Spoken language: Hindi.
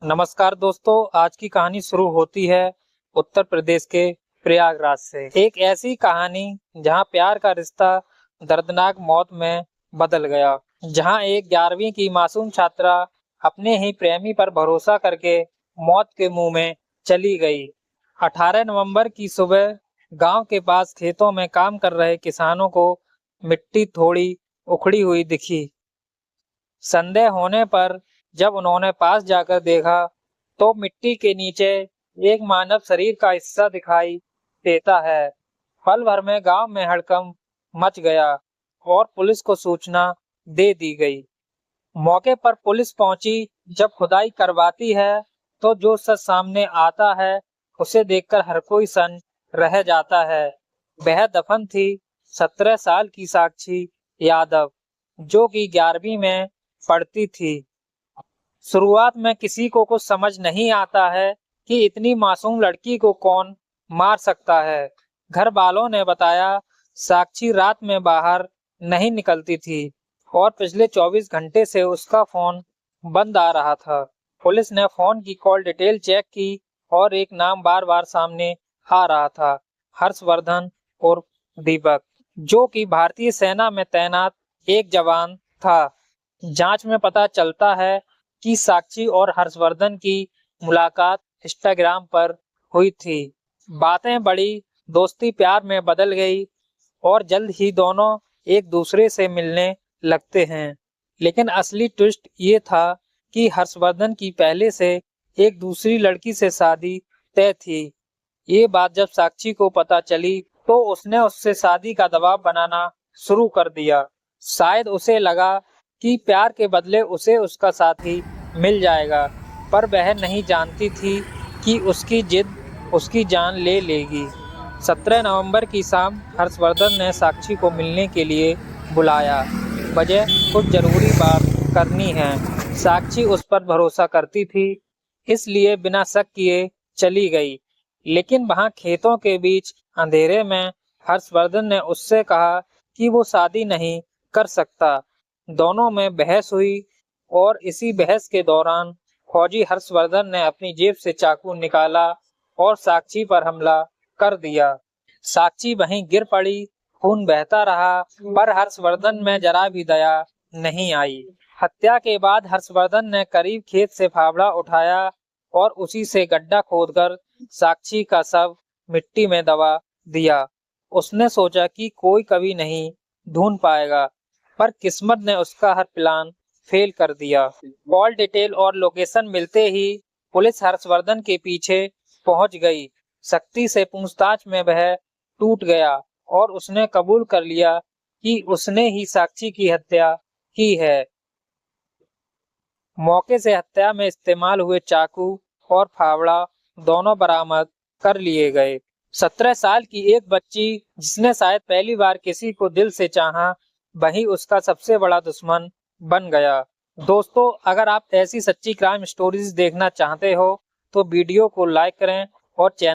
नमस्कार दोस्तों, आज की कहानी शुरू होती है उत्तर प्रदेश के प्रयागराज से। एक ऐसी कहानी जहां प्यार का रिश्ता दर्दनाक मौत में बदल गया। जहां एक 11वीं की मासूम छात्रा अपने ही प्रेमी पर भरोसा करके मौत के मुंह में चली गई। 18 नवंबर की सुबह गांव के पास खेतों में काम कर रहे किसानों को मिट्टी थोड़ी उखड़ी हुई दिखी। संदेह होने पर जब उन्होंने पास जाकर देखा तो मिट्टी के नीचे एक मानव शरीर का हिस्सा दिखाई देता है। पल भर में गांव में हड़कंप मच गया और पुलिस को सूचना दे दी गई। मौके पर पुलिस पहुंची। जब खुदाई करवाती है तो जो सच सामने आता है उसे देखकर हर कोई सन रह जाता है। वह दफन थी 17 साल की साक्षी यादव, जो कि 11वीं में पढ़ती थी। शुरुआत में किसी को कुछ समझ नहीं आता है कि इतनी मासूम लड़की को कौन मार सकता है। घर वालों ने बताया साक्षी रात में बाहर नहीं निकलती थी और पिछले 24 घंटे से उसका फोन बंद आ रहा था। पुलिस ने फोन की कॉल डिटेल चेक की और एक नाम बार बार सामने आ रहा था, हर्षवर्धन उर्फ दीपक, जो कि भारतीय सेना में तैनात एक जवान था। जांच में पता चलता है कि साक्षी और हर्षवर्धन की मुलाकात इंस्टाग्राम पर हुई थी। बातें बढ़ी, दोस्ती प्यार में बदल गई और जल्द ही दोनों एक दूसरे से मिलने लगते हैं। लेकिन असली ट्विस्ट ये था कि हर्षवर्धन की पहले से एक दूसरी लड़की से शादी तय थी। ये बात जब साक्षी को पता चली तो उसने उससे शादी का दबाव बनाना शुरू कर दिया। शायद उसे लगा कि प्यार के बदले उसे उसका साथी मिल जाएगा, पर वह नहीं जानती थी कि उसकी जिद उसकी जान ले लेगी। 17 नवंबर की शाम हर्षवर्धन ने साक्षी को मिलने के लिए बुलाया। वजह कुछ जरूरी बात करनी है। साक्षी उस पर भरोसा करती थी, इसलिए बिना शक किए चली गई। लेकिन वहां खेतों के बीच अंधेरे में हर्षवर्धन ने उससे कहा कि वो शादी नहीं कर सकता। दोनों में बहस हुई और इसी बहस के दौरान फौजी हर्षवर्धन ने अपनी जेब से चाकू निकाला और साक्षी पर हमला कर दिया। साक्षी वहीं गिर पड़ी, खून बहता रहा, पर हर्षवर्धन में जरा भी दया नहीं आई। हत्या के बाद हर्षवर्धन ने करीब खेत से फावड़ा उठाया और उसी से गड्ढा खोदकर साक्षी का शव मिट्टी में दबा दिया। उसने सोचा कि कोई कभी नहीं ढूंढ पाएगा, पर किस्मत ने उसका हर प्लान फेल कर दिया। कॉल डिटेल और लोकेशन मिलते ही पुलिस हर्षवर्धन के पीछे पहुंच गई। सख्ती से पूछताछ में वह टूट गया और उसने कबूल कर लिया कि उसने ही साक्षी की हत्या की है। मौके से हत्या में इस्तेमाल हुए चाकू और फावड़ा दोनों बरामद कर लिए गए। 17 साल की एक बच्ची जिसने शायद पहली बार किसी को दिल से चाहा, वही उसका सबसे बड़ा दुश्मन बन गया। दोस्तों, अगर आप ऐसी सच्ची क्राइम स्टोरीज देखना चाहते हो तो वीडियो को लाइक करें और चैनल